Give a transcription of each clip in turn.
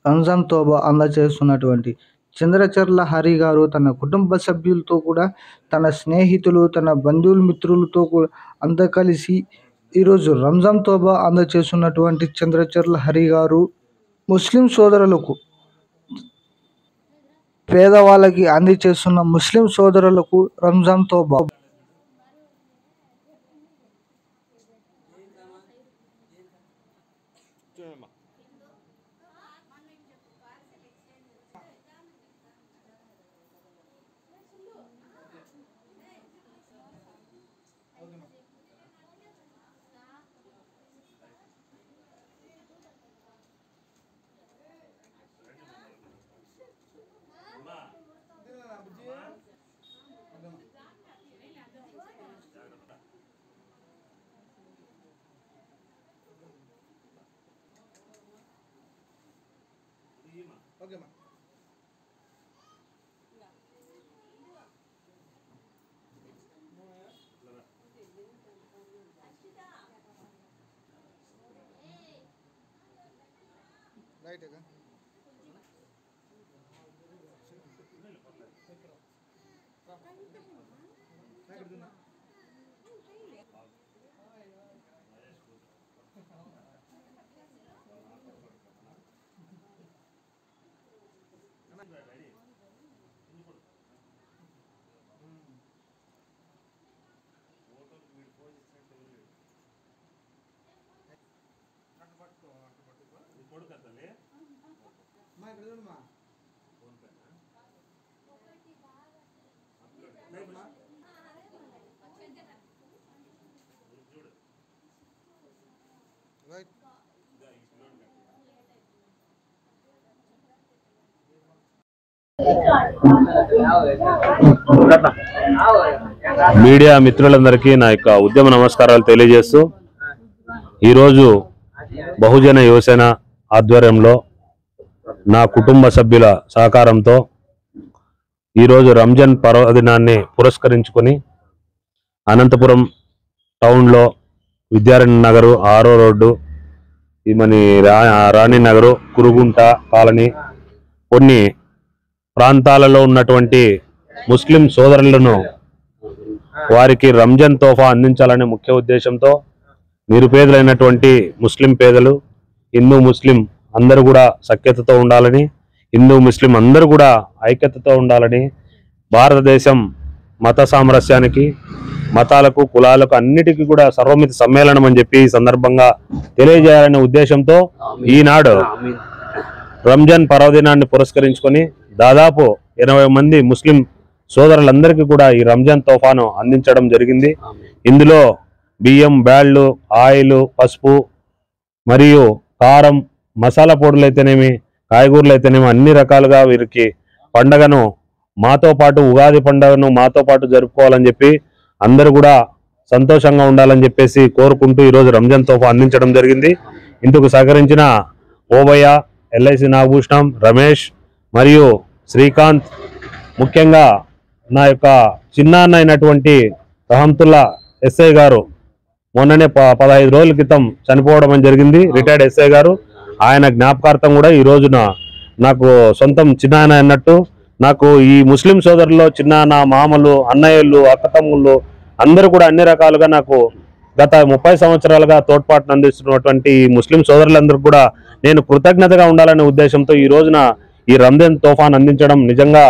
రంజాన్ తోబా అందజేస్తున్నటువంటి చంద్రచర్ల హరి గారు తన కుటుంబ సభ్యులతో కూడా, తన స్నేహితులు, తన బంధువులు, మిత్రులతో కూడా అంతా కలిసి ఈరోజు రంజాన్ తోబా అందజేస్తున్నటువంటి చంద్రచర్ల హరి గారు ముస్లిం సోదరులకు, పేదవాళ్ళకి అందజేస్తున్న ముస్లిం సోదరులకు రంజాన్ తోబా. మీడియా మిత్రులందరికీ నా యొక్క ఉద్యమ నమస్కారాలు తెలియజేస్తూ, ఈరోజు బహుజన యువసేన ఆధ్వర్యంలో నా కుటుంబ సభ్యుల సహకారంతో ఈరోజు రంజాన్ పర్వదినాన్ని పురస్కరించుకొని అనంతపురం టౌన్లో విద్యారణ్య నగరు, 6వ రోడ్డు, రాణి నగరు, కురుగుంట కాలనీ, కొన్ని ప్రాంతాలలో ఉన్నటువంటి ముస్లిం సోదరులను వారికి రంజాన్ తోఫా అందించాలనే ముఖ్య ఉద్దేశంతో నిరుపేదలైనటువంటి ముస్లిం పేదలు, హిందూ ముస్లిం అందరూ కూడా సఖ్యతతో ఉండాలని, హిందూ ముస్లిం అందరూ కూడా ఐక్యతతో ఉండాలని, భారతదేశం మత సామరస్యానికి, మతాలకు, కులాలకు అన్నిటికీ కూడా సర్వమిత సమ్మేళనం అని చెప్పి ఈ సందర్భంగా తెలియజేయాలనే ఉద్దేశంతో ఈనాడు రంజాన్ పర్వదినాన్ని పురస్కరించుకొని దాదాపు 80 మంది ముస్లిం సోదరులందరికీ కూడా ఈ రంజాన్ తోఫాను అందించడం జరిగింది. ఇందులో బియ్యం, బ్యాళ్ళు, ఆయిల్, పసుపు మరియు కారం, మసాలా పొడులు అయితేనేమి, కాయగూరలు అయితేనేమి అన్ని రకాలుగా వీరికి పండగను మాతో పాటు, ఉగాది పండుగను మాతో పాటు జరుపుకోవాలని చెప్పి, అందరూ కూడా సంతోషంగా ఉండాలని చెప్పేసి కోరుకుంటూ ఈరోజు రంజాన్ తోఫా అందించడం జరిగింది. ఇందుకు సహకరించిన ఓబయ్య, ఎల్ఐసి నాగభూషణం, రమేష్ మరియు శ్రీకాంత్, ముఖ్యంగా నా యొక్క చిన్నాన్న అయినటువంటి రహంతుల్లా ఎస్ఐ గారు మొన్ననే 15 రోజుల క్రితం చనిపోవడం జరిగింది. రిటైర్డ్ ఎస్ఐ గారు, ఆయన జ్ఞాపకార్థం కూడా ఈ రోజున నాకు సొంతం చిన్నాన్న అన్నట్టు, నాకు ఈ ముస్లిం సోదరుల్లో చిన్నాన్న, మామలు, అన్నయ్యలు, అక్కతమ్ముళ్ళు అందరూ కూడా అన్ని రకాలుగా నాకు గత 30 సంవత్సరాలుగా తోడ్పాటును అందిస్తున్నటువంటి ఈ ముస్లిం సోదరులందరూ కూడా నేను కృతజ్ఞతగా ఉండాలనే ఉద్దేశంతో ఈ రోజున ఈ రంజాన్ తోఫాను అందించడం నిజంగా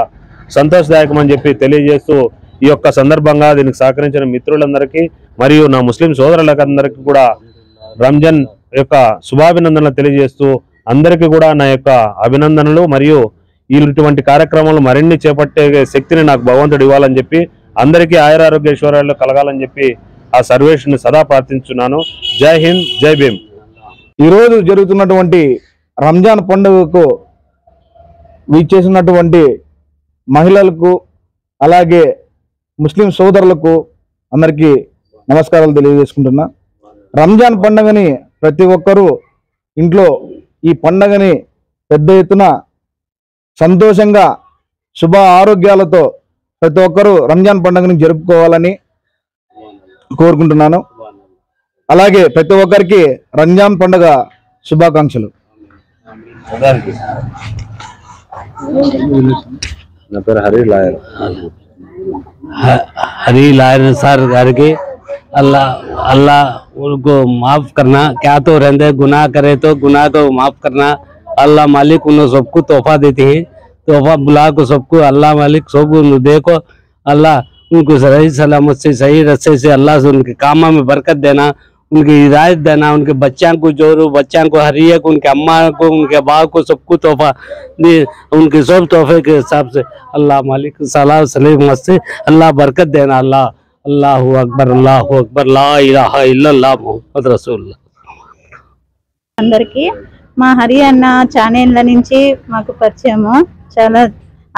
సంతోషదాయకం అని చెప్పి తెలియజేస్తూ, ఈ యొక్క సందర్భంగా దీనికి సహకరించిన మిత్రులందరికీ మరియు నా ముస్లిం సోదరులందరికీ కూడా రంజాన్ యొక్క శుభాభినందనలు తెలియజేస్తూ, అందరికీ కూడా నా యొక్క అభినందనలు మరియు ఇటువంటి కార్యక్రమాలు మరిన్ని చేపట్టే శక్తిని నాకు భగవంతుడు ఇవ్వాలని చెప్పి, అందరికీ ఆయురారోగ్య ఐశ్వర్యాలు కలగాలని చెప్పి ఆ సర్వేషన్ని సదా ప్రార్థించున్నాను. జై హింద్, జై భీమ్. ఈరోజు జరుగుతున్నటువంటి రంజాన్ పండుగకు వీచేసినటువంటి మహిళలకు, అలాగే ముస్లిం సోదరులకు అందరికీ నమస్కారాలు తెలియజేసుకుంటున్నా. రంజాన్ పండుగని ప్రతి ఒక్కరూ ఇంట్లో ఈ పండుగని పెద్ద ఎత్తున సంతోషంగా, శుభ ఆరోగ్యాలతో ప్రతి ఒక్కరూ రంజాన్ పండుగని జరుపుకోవాలని కోరుకుంటున్నాను. అలాగే ప్రతి ఒక్కరికి రంజాన్ పండుగ శుభాకాంక్షలు. నా పేరు హరి లాయర్. हरी लाल सर करके अल्लाह अल्लाह उनको माफ करना, क्या तो रहते गुनाह करे तो गुनाह को माफ करना। अल्लाह मालिक उन्हें सबको तोहफा देते हैं, तोहफा बुला को सबको अल्लाह मालिक सब देखो। अल्लाह उनको सही सलामत से सही रस्ते से अल्लाह से उनके कामों में बरकत देना, उनकी हिदायत देना, उनके बच्चों को जोरो बच्चों को हर एक उनके अम्मा को उनके बाप को सबको तोहफा दे। उनके सब तोहफे के हिसाब से अल्लाह मालिक सलाह सलीमत से अल्लाह बरकत देना। अल्लाह अल्लाहु अकबर ला इलाहा इल्लल्लाह मुहम्मद रसूलुल्लाह। అందరికీ మా హరి అన్న చానేళ్ళ నుంచి మాకు పరిచయము, చాలా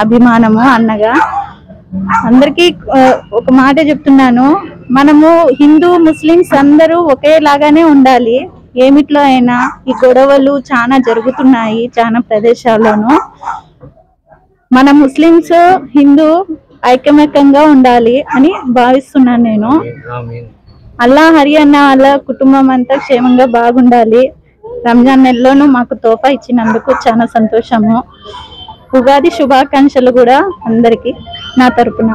అభిమానము అన్నగా. అందరికీ ఒక మాట చెప్తున్నాను, మనము హిందూ ముస్లిమ్స్ అందరూ ఒకేలాగానే ఉండాలి. ఏమిట్లో అయినా ఈ గొడవలు చాలా జరుగుతున్నాయి చాలా ప్రదేశాల్లోనూ. మన ముస్లిమ్స్ హిందూ ఐకమత్యంగా ఉండాలి అని భావిస్తున్నాను నేను. అల్లా హరి అన్న వాళ్ళ కుటుంబం అంతా క్షేమంగా బాగుండాలి. రంజాన్ నెలలోనూ మాకు తోఫా ఇచ్చినందుకు చాలా సంతోషము. ఉగాది శుభాకాంక్షలు కూడా అందరికీ నా తరపున.